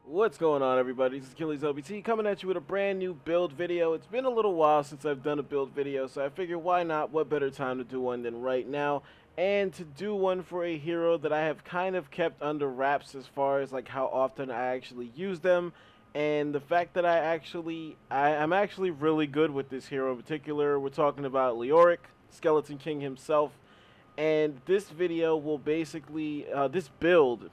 What's going on, everybody? This is Achilles LBT coming at you with a brand new build video. It's been a little while since I've done a build video, so I figured why not, what better time to do one than right now, and to do one for a hero that I have kind of kept under wraps as far as like how often I actually use them, and the fact that I'm actually really good with this hero in particular. We're talking about Leoric, Skeleton King himself. And this video will basically, this build,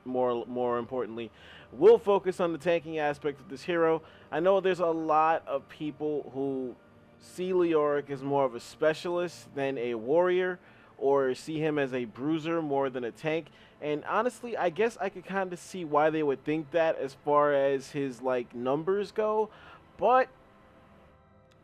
more importantly, will focus on the tanking aspect of this hero. I know there's a lot of people who see Leoric as more of a specialist than a warrior, or see him as a bruiser more than a tank. And honestly, I guess I could kind of see why they would think that as far as his like numbers go, but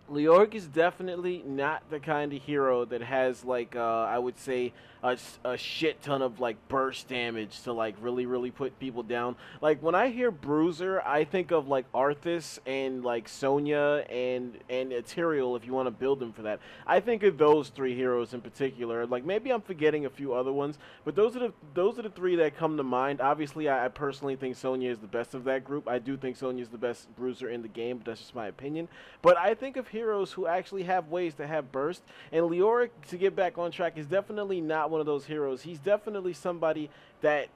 Leoric is definitely not the kind of hero that has like I would say a shit ton of like burst damage to like really put people down. Like when I hear Bruiser, I think of like Arthas and like Sonya and Ethereal if you want to build them for that. I think of those three heroes in particular. Like maybe I'm forgetting a few other ones, but those are the three that come to mind. Obviously, I personally think Sonya is the best of that group. I do think Sonya is the best bruiser in the game, but that's just my opinion. But I think of heroes who actually have ways to have burst, and Leoric, to get back on track, is definitely not one of those heroes. He's definitely somebody that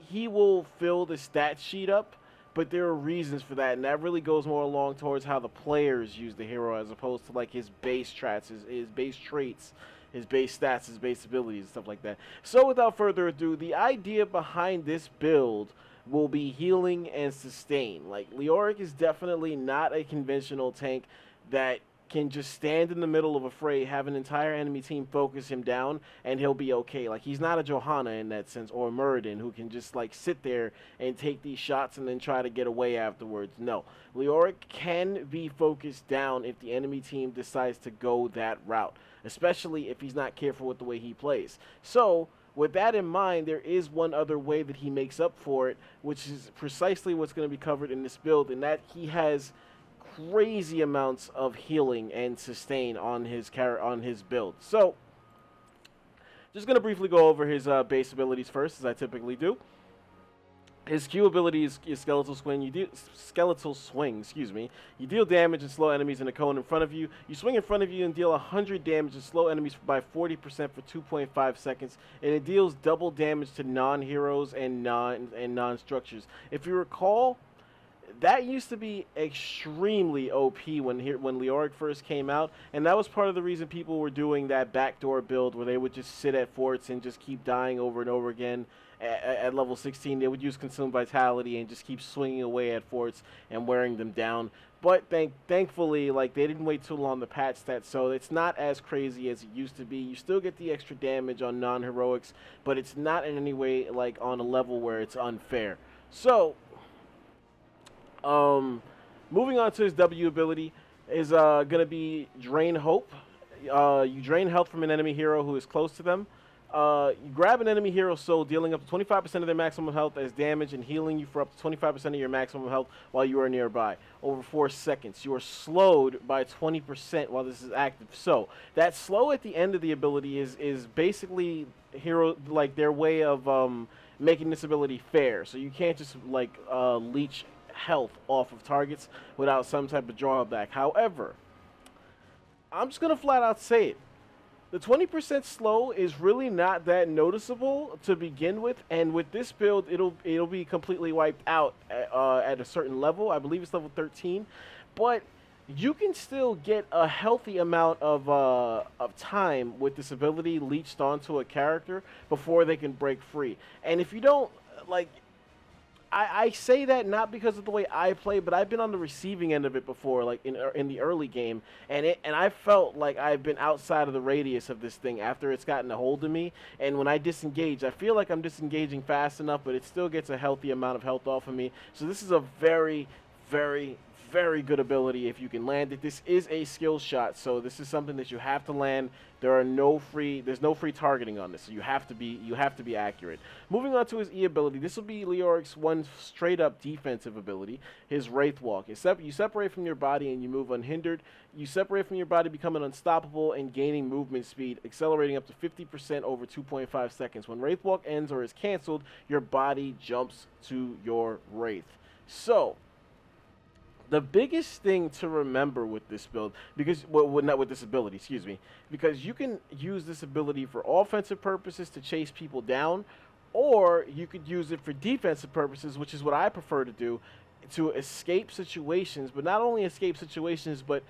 he will fill the stat sheet up, but there are reasons for that, and that really goes more along towards how the players use the hero as opposed to like his base traits, his base traits, his base stats, his base abilities, and stuff like that. So without further ado, the idea behind this build will be healing and sustain. Like Leoric is definitely not a conventional tank that can just stand in the middle of a fray, have an entire enemy team focus him down, and he'll be okay. Like, he's not a Johanna in that sense, or a Muradin, who can just, like, sit there and take these shots and then try to get away afterwards. No. Leoric can be focused down if the enemy team decides to go that route, especially if he's not careful with the way he plays. So, with that in mind, there is one other way that he makes up for it, which is precisely what's going to be covered in this build, and that he has crazy amounts of healing and sustain on his build. So, just gonna briefly go over his base abilities first, as I typically do. His Q ability is skeletal swing. Skeletal swing. Excuse me. You deal damage and slow enemies in a cone in front of you. You swing in front of you and deal 100 damage and slow enemies by 40% for 2.5 seconds. And it deals double damage to non-heroes and non-structures. If you recall, that used to be extremely OP when Leoric first came out, and that was part of the reason people were doing that backdoor build where they would just sit at forts and just keep dying over and over again. At level 16, they would use Consume Vitality and just keep swinging away at forts and wearing them down. But thankfully, like, they didn't wait too long to patch that, so it's not as crazy as it used to be. You still get the extra damage on non-heroics, but it's not in any way like on a level where it's unfair. So, moving on to his W ability is gonna be Drain Hope. You drain health from an enemy hero who is close to them. You grab an enemy hero's soul, dealing up to 25% of their maximum health as damage and healing you for up to 25% of your maximum health while you are nearby. Over 4 seconds. You are slowed by 20% while this is active. So, that slow at the end of the ability is basically hero, like, their way of making this ability fair. So you can't just, like, leech health off of targets without some type of drawback. However, I'm just going to flat out say it. The 20% slow is really not that noticeable to begin with, and with this build, it'll be completely wiped out at a certain level. I believe it's level 13, but you can still get a healthy amount of time with this ability leached onto a character before they can break free. And if you don't, like, I say that not because of the way I play, but I've been on the receiving end of it before, like in the early game, and I felt like I've been outside of the radius of this thing after it's gotten a hold of me. And when I disengage, I feel like I'm disengaging fast enough, but it still gets a healthy amount of health off of me. So this is a very, very, very good ability if you can land it. This is a skill shot, so this is something that you have to land. There's no free targeting on this, so you have to be accurate. Moving on to his E ability, this will be Leoric's one straight up defensive ability, his Wraith Walk. You separate from your body and you move unhindered. You separate from your body, becoming unstoppable and gaining movement speed, accelerating up to 50% over 2.5 seconds. When Wraith Walk ends or is canceled, your body jumps to your Wraith. So the biggest thing to remember with this build, because not with this ability, excuse me, because you can use this ability for offensive purposes to chase people down, or you could use it for defensive purposes, which is what I prefer to do, to escape situations. But not only escape situations, but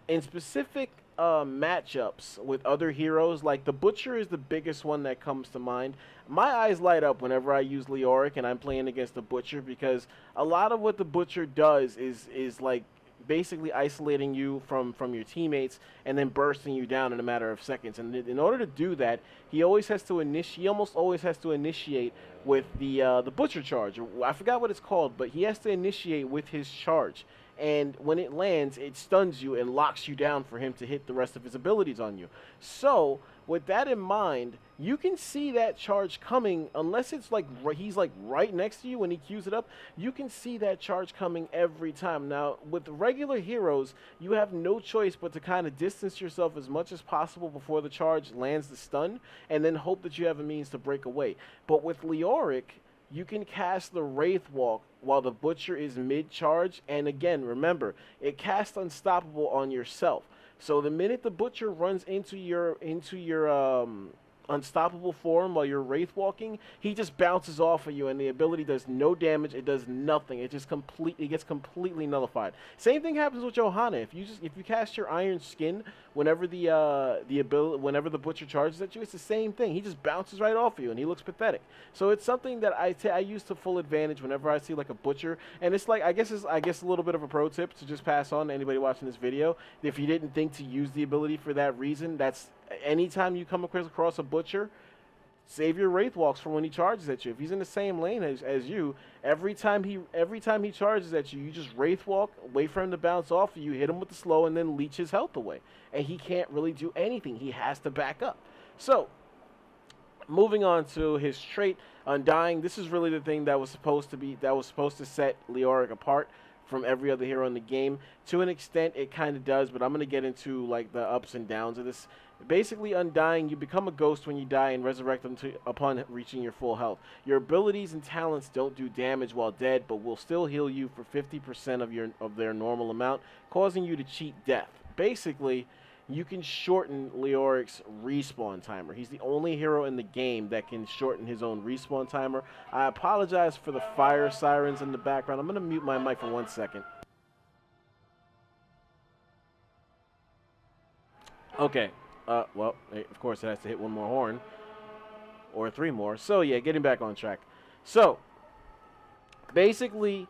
in specific matchups with other heroes. Like the Butcher is the biggest one that comes to mind. My eyes light up whenever I use Leoric and I'm playing against the Butcher, because a lot of what the Butcher does is like basically isolating you from your teammates and then bursting you down in a matter of seconds. And in order to do that, he almost always has to initiate with the Butcher charge. I forgot what it's called, but he has to initiate with his charge. And when it lands, it stuns you and locks you down for him to hit the rest of his abilities on you. So with that in mind, you can see that charge coming, unless it's like he's like right next to you when he queues it up. You can see that charge coming every time. Now, with regular heroes, you have no choice but to kind of distance yourself as much as possible before the charge lands the stun, and then hope that you have a means to break away. But with Leoric, you can cast the Wraith Walk while the Butcher is mid-charge, and again, remember, it casts Unstoppable on yourself. So the minute the Butcher runs into your unstoppable form while you're Wraith Walking, he just bounces off of you, and the ability does no damage. It does nothing. It gets completely nullified. Same thing happens with Johanna. If you cast your Iron Skin whenever whenever the Butcher charges at you, it's the same thing. He just bounces right off of you, and he looks pathetic. So it's something that I use to full advantage whenever I see like a Butcher, and it's like I guess a little bit of a pro tip to just pass on to anybody watching this video. If you didn't think to use the ability for that reason, that's anytime you come across a Butcher, save your Wraith Walks for when he charges at you. If he's in the same lane as you, every time he charges at you, you just Wraith Walk, wait for him to bounce off of you, hit him with the slow, and then leech his health away. And he can't really do anything. He has to back up. So, moving on to his trait, Undying. This is really the thing that was supposed to set Leoric apart from every other hero in the game. To an extent, it kind of does, but I'm going to get into like the ups and downs of this. Basically, Undying, you become a ghost when you die and resurrect them upon reaching your full health. Your abilities and talents don't do damage while dead, but will still heal you for 50% of their normal amount, causing you to cheat death. Basically, you can shorten Leoric's respawn timer. He's the only hero in the game that can shorten his own respawn timer. I apologize for the fire sirens in the background. I'm going to mute my mic for 1 second. Okay. Well, of course it has to hit one more horn. Or 3 more. So, yeah, getting back on track. So, basically,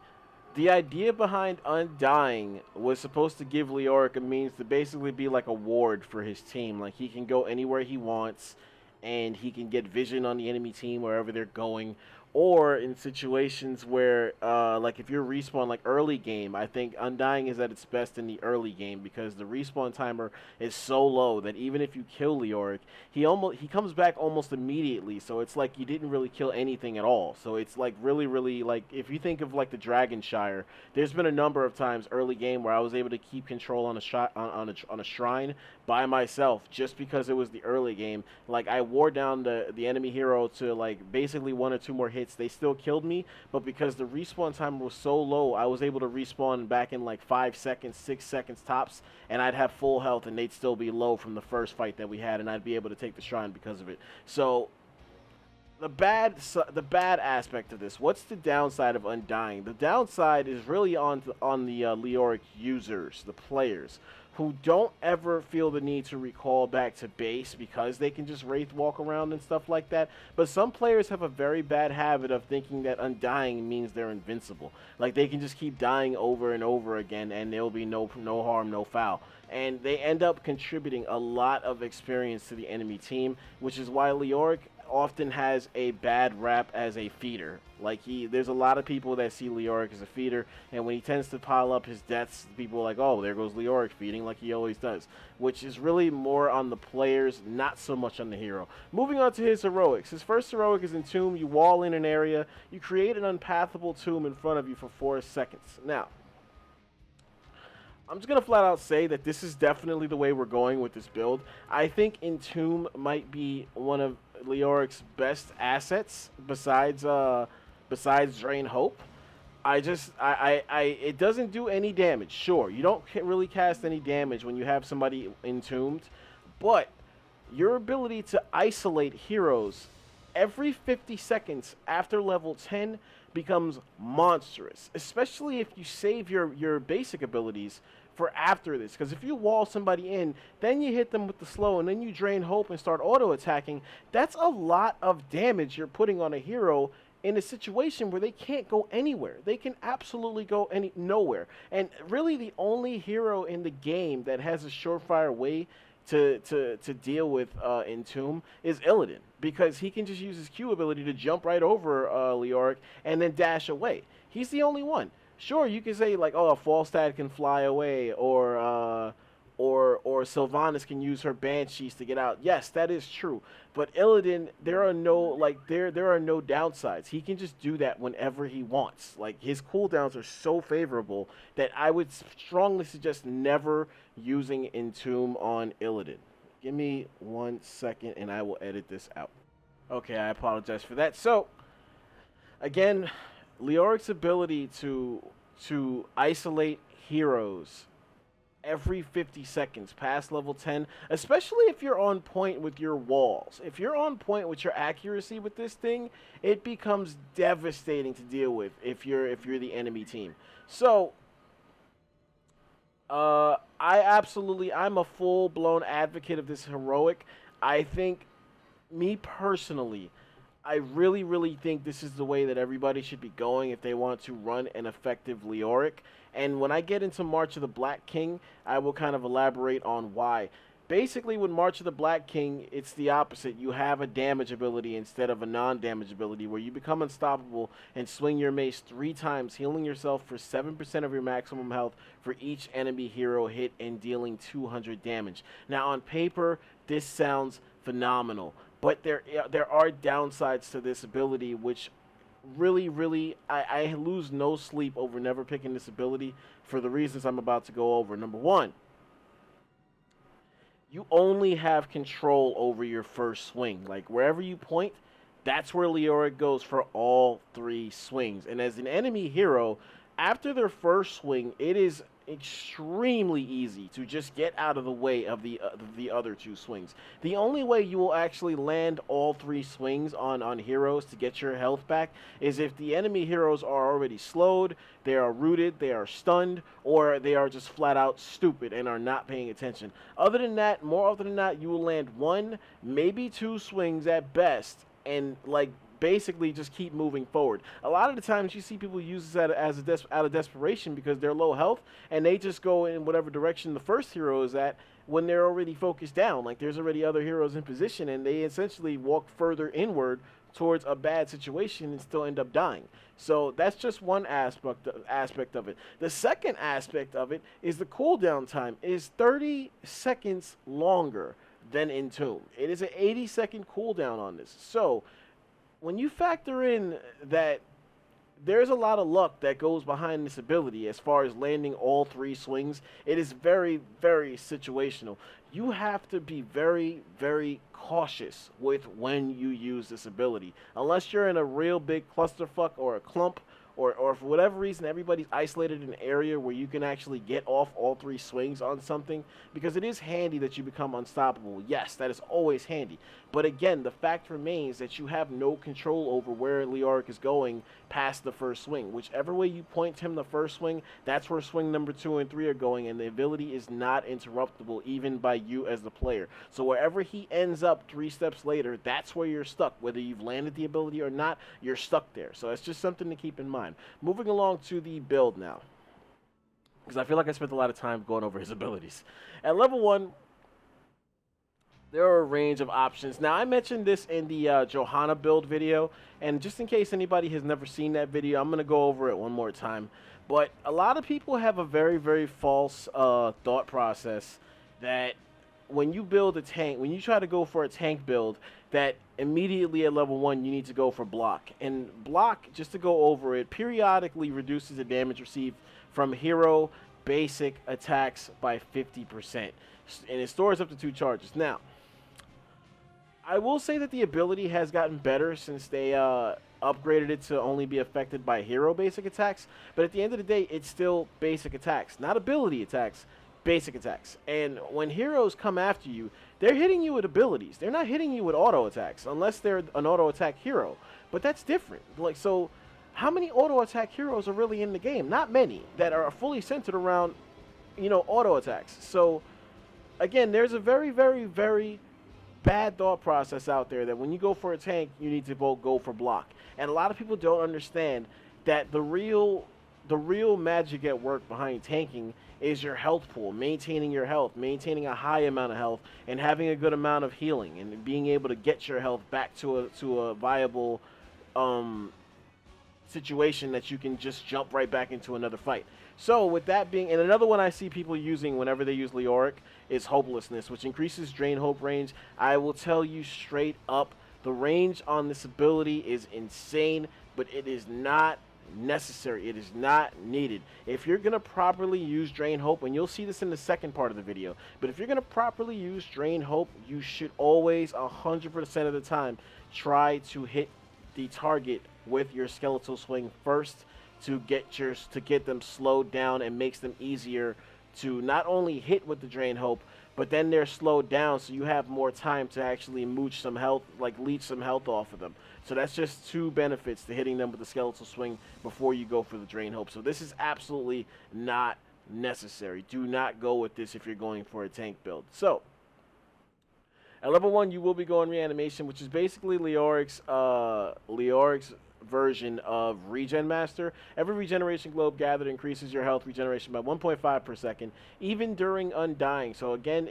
the idea behind Undying was supposed to give Leoric a means to basically be like a ward for his team. Like, he can go anywhere he wants, and he can get vision on the enemy team wherever they're going. Or in situations where, like if you're respawn, like early game, I think Undying is at its best in the early game because the respawn timer is so low that even if you kill Leoric, he comes back almost immediately. So it's like you didn't really kill anything at all. So it's like really like if you think of like the Dragonshire, there's been a number of times early game where I was able to keep control on a shrine by myself just because it was the early game. Like I wore down the enemy hero to like basically 1 or 2 more hits. They still killed me, but because the respawn timer was so low, I was able to respawn back in like 5 seconds, 6 seconds tops, and I'd have full health and they'd still be low from the first fight that we had, and I'd be able to take the shrine because of it. So the bad aspect of this, what's the downside of Undying? The downside is really on the Leoric users, the players, who don't ever feel the need to recall back to base because they can just Wraith Walk around and stuff like that. But some players have a very bad habit of thinking that Undying means they're invincible. Like they can just keep dying over and over again and there'll be no harm, no foul. And they end up contributing a lot of experience to the enemy team, which is why Leoric often has a bad rap as a feeder. Like there's a lot of people that see Leoric as a feeder, and when he tends to pile up his deaths, people are like, oh, there goes Leoric feeding like he always does, which is really more on the players, not so much on the hero. Moving on to his heroics. His first heroic is Entomb. You wall in an area, you create an unpathable tomb in front of you for 4 seconds. Now, I'm just going to flat out say that this is definitely the way we're going with this build. I think Entomb might be one of Leoric's best assets besides Drain Hope. It doesn't do any damage. Sure, you don't really cast any damage when you have somebody entombed, but your ability to isolate heroes every 50 seconds after level 10 becomes monstrous, especially if you save your basic abilities for after this. Because if you wall somebody in, then you hit them with the slow, and then you drain hope and start auto-attacking, that's a lot of damage you're putting on a hero in a situation where they can't go anywhere. They can absolutely go nowhere. And really the only hero in the game that has a surefire way to deal with Entomb is Illidan, because he can just use his Q ability to jump right over Leoric and then dash away. He's the only one. Sure, you can say like, oh, a Falstad can fly away, or Sylvanas can use her banshees to get out. Yes, that is true. But Illidan, there are no downsides. He can just do that whenever he wants. Like, his cooldowns are so favorable that I would strongly suggest never using Entomb on Illidan. Give me 1 second and I will edit this out. Okay, I apologize for that. So, again, Leoric's ability to isolate heroes every 50 seconds past level 10, especially if you're on point with your walls. If you're on point with your accuracy with this thing, it becomes devastating to deal with if you're the enemy team. So I'm a full-blown advocate of this heroic. I think, me personally, I really, really think this is the way that everybody should be going if they want to run an effective Leoric. And when I get into March of the Black King, I will kind of elaborate on why. Basically, with March of the Black King, it's the opposite. You have a damage ability instead of a non-damage ability, where you become unstoppable and swing your mace 3 times, healing yourself for 7% of your maximum health for each enemy hero hit and dealing 200 damage. Now, on paper, this sounds phenomenal, but there are downsides to this ability, which really, I lose no sleep over never picking this ability for the reasons I'm about to go over. Number 1, you only have control over your first swing. Like, wherever you point, that's where Leoric goes for all 3 swings. And as an enemy hero, after their first swing, it is extremely easy to just get out of the way of the other 2 swings. The only way you will actually land all 3 swings on heroes to get your health back is if the enemy heroes are already slowed, they are rooted, they are stunned, or they are just flat out stupid and are not paying attention. Other than that, more often than not, you will land 1, maybe 2 swings at best, and like basically just keep moving forward. A lot of the times you see people use this out of desperation because they're low health, and they just go in whatever direction the first hero is at when they're already focused down. Like, there's already other heroes in position, and they essentially walk further inward towards a bad situation and still end up dying. So that's just one aspect of it. The second aspect of it is the cooldown time is 30 seconds longer than Entomb. It is an 80-second cooldown on this. So when you factor in that there's a lot of luck that goes behind this ability as far as landing all 3 swings, it is very, very situational. You have to be very, very cautious with when you use this ability. Unless you're in a real big clusterfuck or a clump, or for whatever reason everybody's isolated in an area where you can actually get off all 3 swings on something, because it is handy that you become unstoppable. Yes, that is always handy. But again, the fact remains that you have no control over where Leoric is going past the first swing. Whichever way you point him the first swing, that's where swing number 2 and 3 are going, and the ability is not interruptible even by you as the player. So wherever he ends up 3 steps later, that's where you're stuck. Whether you've landed the ability or not, you're stuck there. So that's just something to keep in mind. Moving along to the build now, because I feel like I spent a lot of time going over his abilities. At level 1, there are a range of options. Now, I mentioned this in the Johanna build video, and just in case anybody has never seen that video, I'm going to go over it one more time. But a lot of people have a very, very false thought process that when you build a tank, when you try to go for a tank build, that immediately at level 1 you need to go for block. And block, just to go over it, periodically reduces the damage received from hero basic attacks by 50%. And it stores up to 2 charges. Now, I will say that the ability has gotten better since they upgraded it to only be affected by hero basic attacks. But at the end of the day, it's still basic attacks, not ability attacks, basic attacks. And when heroes come after you, they're hitting you with abilities. They're not hitting you with auto attacks unless they're an auto attack hero. But that's different. Like, so how many auto attack heroes are really in the game? Not many that are fully centered around, you know, auto attacks. So again, there's a very, very, very bad thought process out there that when you go for a tank, you need to go for block. And a lot of people don't understand that the real magic at work behind tanking is your health pool, maintaining your health, maintaining a high amount of health, and having a good amount of healing, and being able to get your health back to a viable situation that you can just jump right back into another fight. So with that being, and another one I see people using whenever they use Leoric is Hopelessness, which increases Drain Hope range. I will tell you straight up, the range on this ability is insane, but it is not necessary. It is not needed. If you're going to properly use Drain Hope, and you'll see this in the second part of the video, but if you're going to properly use Drain Hope, you should always 100% of the time try to hit the target with your skeletal swing first to get them slowed down, and makes them easier to not only hit with the Drain Hope, but then they're slowed down so you have more time to actually mooch some health, like leech some health off of them. So that's just 2 benefits to hitting them with the skeletal swing before you go for the Drain Hope. So this is absolutely not necessary. Do not go with this if you're going for a tank build. So at level 1, you will be going Reanimation, which is basically Leoric's version of Regen Master. Every regeneration globe gathered increases your health regeneration by 1.5 per second, even during Undying. So again,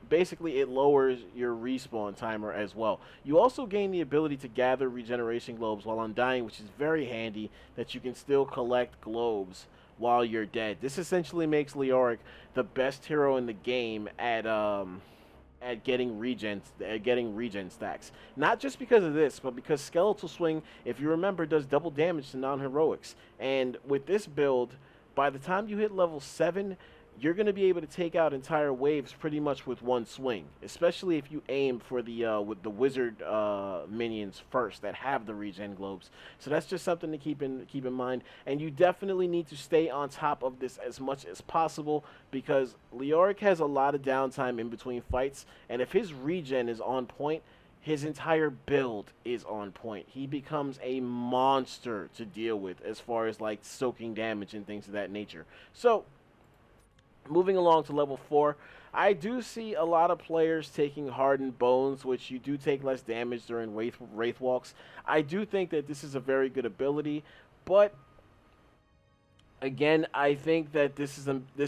basically it lowers your respawn timer as well. You also gain the ability to gather regeneration globes while Undying, which is very handy, that you can still collect globes while you're dead. This essentially makes Leoric the best hero in the game at getting regen stacks. Not just because of this, but because Skeletal Swing, if you remember, does double damage to non-heroics. And with this build, by the time you hit level 7, you're going to be able to take out entire waves pretty much with one swing, especially if you aim for the with the wizard minions first that have the regen globes. So that's just something to keep in mind, and you definitely need to stay on top of this as much as possible, because Leoric has a lot of downtime in between fights, and if his regen is on point, his entire build is on point. He becomes a monster to deal with as far as like soaking damage and things of that nature. So moving along to level 4, I do see a lot of players taking Hardened Bones, which you do take less damage during Wraith Walks. I do think that this is a very good ability, but again, I think that this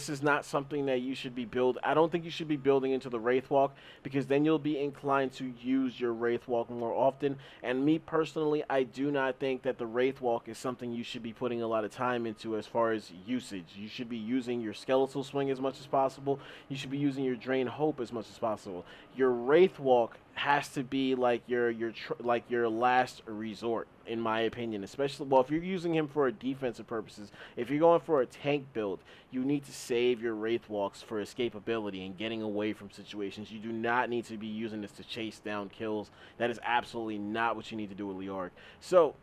is not something that you should be I don't think you should be building into the Wraith Walk, because then you'll be inclined to use your Wraith Walk more often. And me personally, I do not think that the Wraith Walk is something you should be putting a lot of time into as far as usage. You should be using your Skeletal Swing as much as possible. You should be using your Drain Hope as much as possible. Your Wraith Walk has to be like your last resort, in my opinion. Especially, well, if you're using him for defensive purposes, if you're going for a tank build, you need to save your Wraith Walks for escapability and getting away from situations. You do not need to be using this to chase down kills. That is absolutely not what you need to do with Leoric. So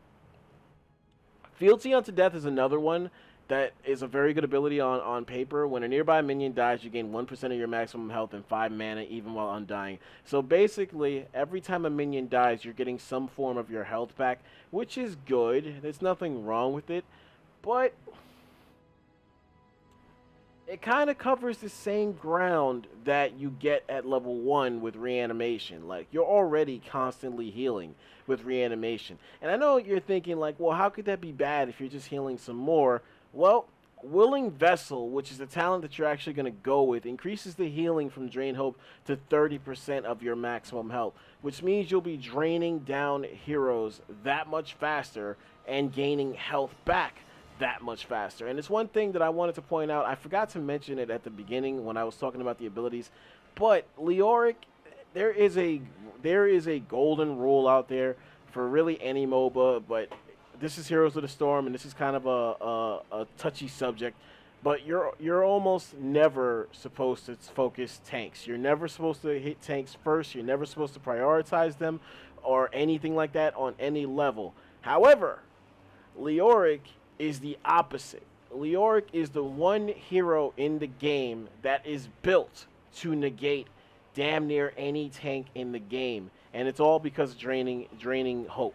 Fealty Unto Death is another one that is a very good ability on paper. When a nearby minion dies, you gain 1% of your maximum health and 5 mana, even while undying. So basically, every time a minion dies, you're getting some form of your health back, which is good. There's nothing wrong with it, but it kind of covers the same ground that you get at level 1 with Reanimation. Like, you're already constantly healing with Reanimation. And I know you're thinking, like, well, how could that be bad if you're just healing some more? Well, Willing Vessel, which is the talent that you're actually going to go with, increases the healing from Drain Hope to 30% of your maximum health, which means you'll be draining down heroes that much faster and gaining health back that much faster. And it's one thing that I wanted to point out. I forgot to mention it at the beginning when I was talking about the abilities, but Leoric, there is a golden rule out there for really any MOBA, but this is Heroes of the Storm, and this is kind of a touchy subject, but you're almost never supposed to focus tanks. You're never supposed to hit tanks first. You're never supposed to prioritize them or anything like that on any level. However, Leoric is the opposite. Leoric is the one hero in the game that is built to negate damn near any tank in the game, and it's all because of draining hope.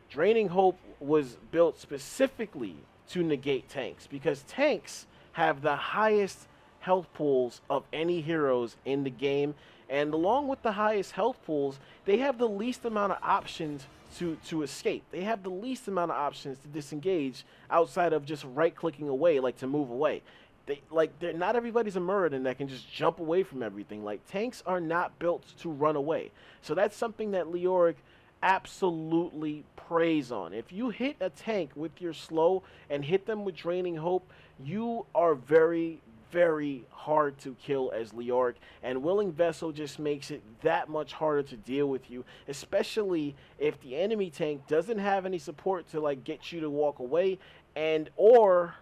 Draining Hope was built specifically to negate tanks because tanks have the highest health pools of any heroes in the game, and along with the highest health pools, they have the least amount of options to escape. They have the least amount of options to disengage outside of just right-clicking away, like to move away. They're not everybody's a Muradin that can just jump away from everything. Like, tanks are not built to run away. So that's something that Leoric absolutely preys on. If you hit a tank with your slow and hit them with Draining Hope, you are very, very hard to kill as Leoric, and Willing Vessel just makes it that much harder to deal with you, especially if the enemy tank doesn't have any support to like get you to walk away, and or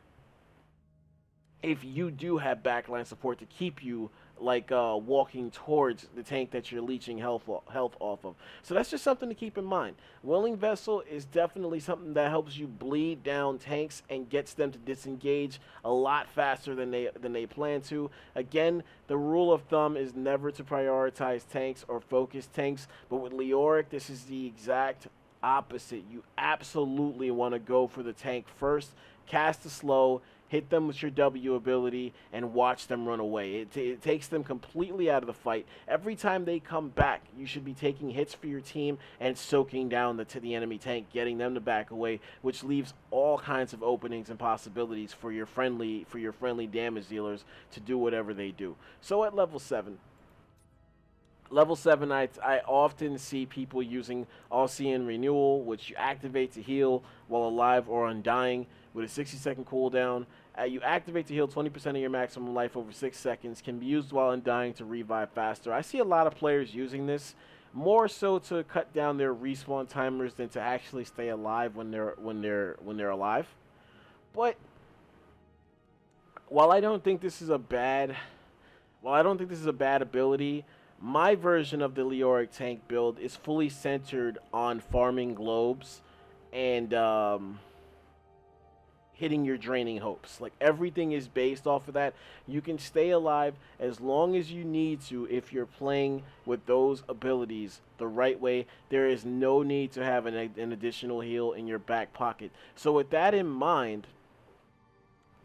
if you do have backline support to keep you like walking towards the tank that you're leeching health off of. So that's just something to keep in mind. Willing Vessel is definitely something that helps you bleed down tanks and gets them to disengage a lot faster than they plan to. Again, the rule of thumb is never to prioritize tanks or focus tanks, but with Leoric, this is the exact opposite. You absolutely want to go for the tank first, cast the slow, hit them with your W ability, and watch them run away. It takes them completely out of the fight. Every time they come back, you should be taking hits for your team and soaking down the enemy tank, getting them to back away, which leaves all kinds of openings and possibilities for your friendly damage dealers to do whatever they do. So at level 7, I often see people using All-Seeing Renewal, which you activate to heal while alive or undying with a 60-second cooldown. You activate to heal 20% of your maximum life over 6 seconds. Can be used while undying to revive faster. I see a lot of players using this, more so to cut down their respawn timers than to actually stay alive when they're alive. But while I don't think this is a bad ability, my version of the Leoric tank build is fully centered on farming globes and hitting your draining hopes. Like, everything is based off of that. You can stay alive as long as you need to if you're playing with those abilities the right way. There is no need to have an additional heal in your back pocket. So with that in mind,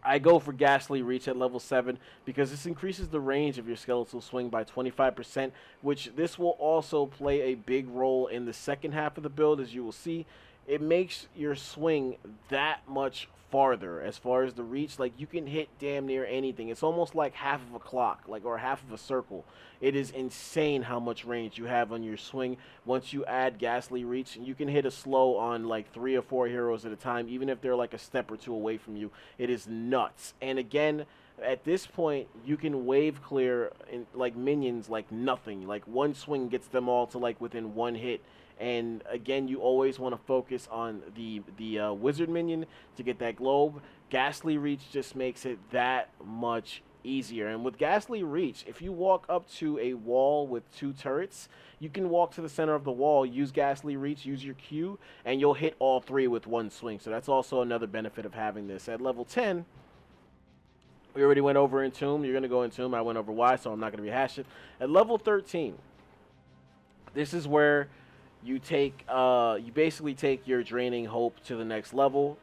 I go for Ghastly Reach at level 7 because this increases the range of your skeletal swing by 25%, which this will also play a big role in the second half of the build, as you will see. It makes your swing that much farther as far as the reach. Like, you can hit damn near anything. It's almost like half of a clock, like, or half of a circle. It is insane how much range you have on your swing once you add Ghastly Reach. You can hit a slow on like 3 or 4 heroes at a time, even if they're like a step or two away from you. It is nuts. And again, at this point, you can wave clear in, like, minions like nothing. Like, one swing gets them all to like within 1 hit. And again, you always want to focus on the wizard minion to get that globe. Ghastly Reach just makes it that much easier. And with Ghastly Reach, if you walk up to a wall with 2 turrets, you can walk to the center of the wall, use Ghastly Reach, use your Q, and you'll hit all 3 with 1 swing. So that's also another benefit of having this. At level 10, we already went over Entomb. You're going to go Entomb. I went over why, so I'm not going to rehash it. At level 13, this is where you basically take your Draining Hope to the next level.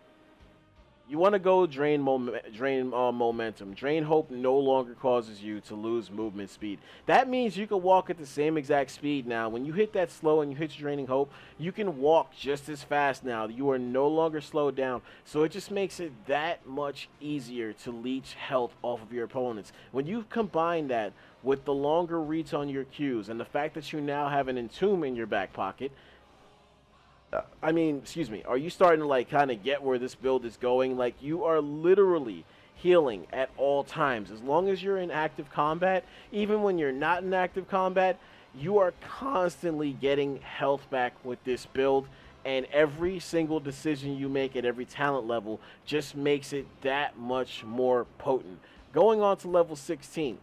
You want to go drain momentum. Drain hope no longer causes you to lose movement speed. That means you can walk at the same exact speed now. When you hit that slow and you hit your draining hope, you can walk just as fast now. You are no longer slowed down. So it just makes it that much easier to leech health off of your opponents. When you combine that with the longer reach on your Qs and the fact that you now have an entomb in your back pocket, I mean, excuse me, are you starting to like kind of get where this build is going? Like, you are literally healing at all times. As long as you're in active combat, even when you're not in active combat, you are constantly getting health back with this build. And every single decision you make at every talent level just makes it that much more potent. Going on to level 16.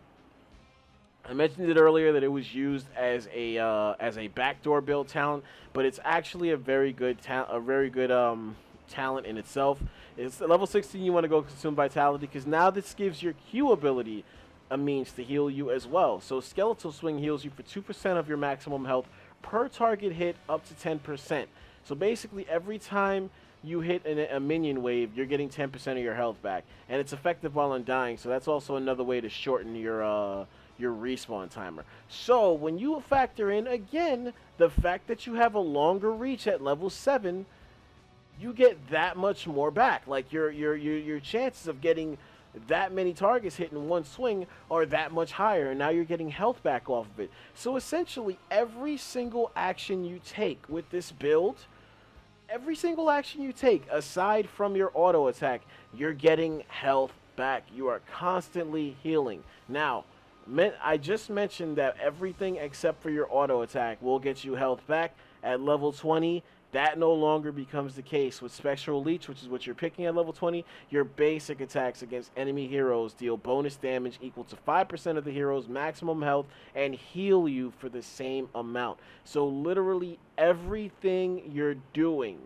I mentioned it earlier that it was used as a backdoor build talent, but it's actually a very good talent in itself. It's level 16. You want to go consume vitality because now this gives your Q ability a means to heal you as well. So skeletal swing heals you for 2% of your maximum health per target hit, up to 10%. So basically, every time you hit a minion wave, you're getting 10% of your health back, and it's effective while undying. So that's also another way to shorten your respawn timer. So when you factor in again the fact that you have a longer reach at level 7, you get that much more back. Like your chances of getting that many targets hit in one swing are that much higher, and now you're getting health back off of it. So essentially every single action you take with this build, every single action you take aside from your auto attack, you're getting health back. You are constantly healing. Now, I just mentioned that everything except for your auto attack will get you health back at level 20. That no longer becomes the case with Spectral Leech, which is what you're picking at level 20. Your basic attacks against enemy heroes deal bonus damage equal to 5% of the hero's maximum health and heal you for the same amount. So literally everything you're doing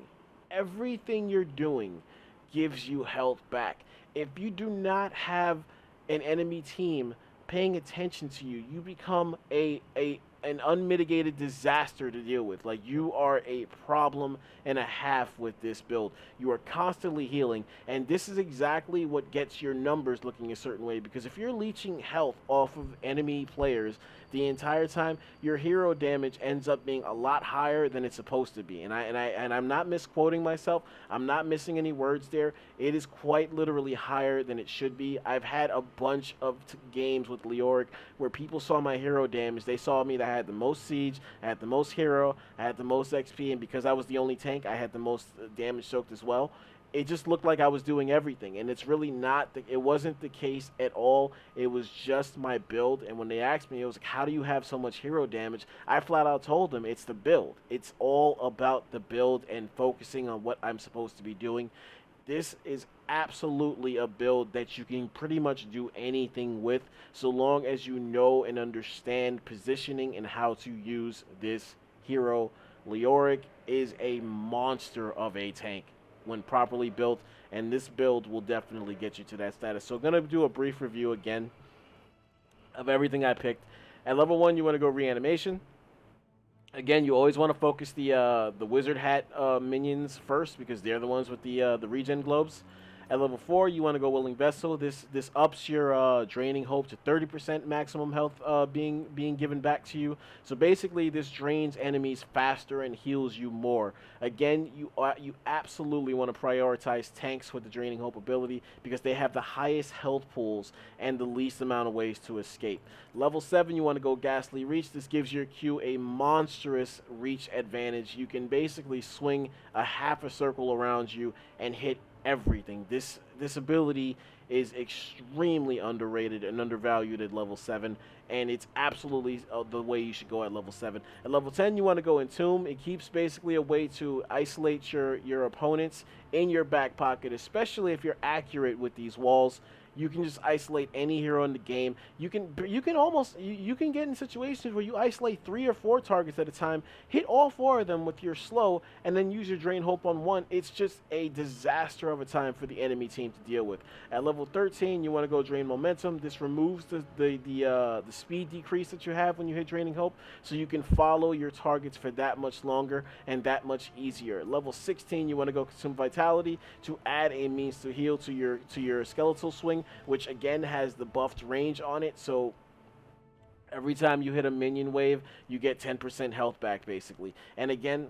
gives you health back. If you do not have an enemy team paying attention to you, you become an unmitigated disaster to deal with. Like, you are a problem and a half with this build. You are constantly healing, and this is exactly what gets your numbers looking a certain way, because if you're leeching health off of enemy players the entire time, your hero damage ends up being a lot higher than it's supposed to be. And I'm not misquoting myself. I'm not missing any words there. It is quite literally higher than it should be. I've had a bunch of games with Leoric where people saw my hero damage. They saw me that I had the most siege, I had the most hero, I had the most XP, and because I was the only tank, I had the most damage soaked as well. It just looked like I was doing everything, and it's really not. It wasn't the case at all. It was just my build, and when they asked me, it was like, how do you have so much hero damage? I flat out told them it's the build. It's all about the build and focusing on what I'm supposed to be doing. This is absolutely a build that you can pretty much do anything with, so long as you know and understand positioning and how to use this hero. Leoric is a monster of a tank when properly built, and this build will definitely get you to that status. So I'm going to do a brief review again of everything I picked. At level 1, you want to go reanimation. Again, you always want to focus the wizard hat minions first, because they're the ones with the regen globes. At level 4, you want to go willing vessel. This ups your draining hope to 30% maximum health being given back to you. So basically, this drains enemies faster and heals you more. Again, you absolutely want to prioritize tanks with the draining hope ability, because they have the highest health pools and the least amount of ways to escape. Level 7, you want to go ghastly reach. This gives your Q a monstrous reach advantage. You can basically swing a half a circle around you and hit everything. This ability is extremely underrated and undervalued at level 7, and it's absolutely the way you should go at level 7. At level 10, you want to go Entomb. It keeps basically a way to isolate your opponents in your back pocket, especially if you're accurate with these walls. You can just isolate any hero in the game. You can get in situations where you isolate 3 or 4 targets at a time, hit all 4 of them with your slow, and then use your drain hope on one. It's just a disaster of a time for the enemy team. to deal with. At level 13, you want to go Drain Momentum. This removes the speed decrease that you have when you hit Draining Hope, so you can follow your targets for that much longer and that much easier. Level 16, you want to go Consume Vitality to add a means to heal to your Skeletal Swing, which again has the buffed range on it, so every time you hit a minion wave, you get 10% health back, basically. And again,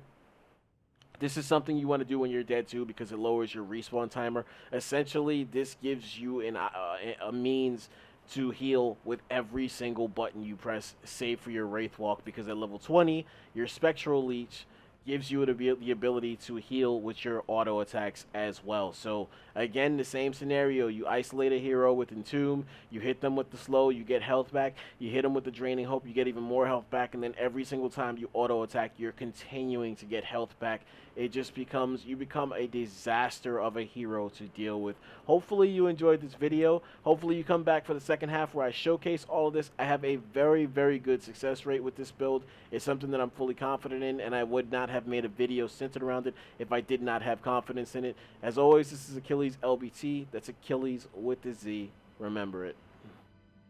this is something you want to do when you're dead too, because it lowers your respawn timer. Essentially, this gives you a means to heal with every single button you press, save for your Wraith Walk, because at level 20, your Spectral Leech gives you the ability to heal with your auto attacks as well. So again, the same scenario. You isolate a hero with Entomb, you hit them with the slow, you get health back, you hit them with the Draining Hope, you get even more health back, and then every single time you auto attack, you're continuing to get health back. It just becomes, you become a disaster of a hero to deal with. Hopefully you enjoyed this video. Hopefully you come back for the second half where I showcase all of this. I have a very, very good success rate with this build. It's something that I'm fully confident in, and I would not have made a video centered around it if I did not have confidence in it. As always, this is Achilles LBT. That's Achilles with the Z. Remember it.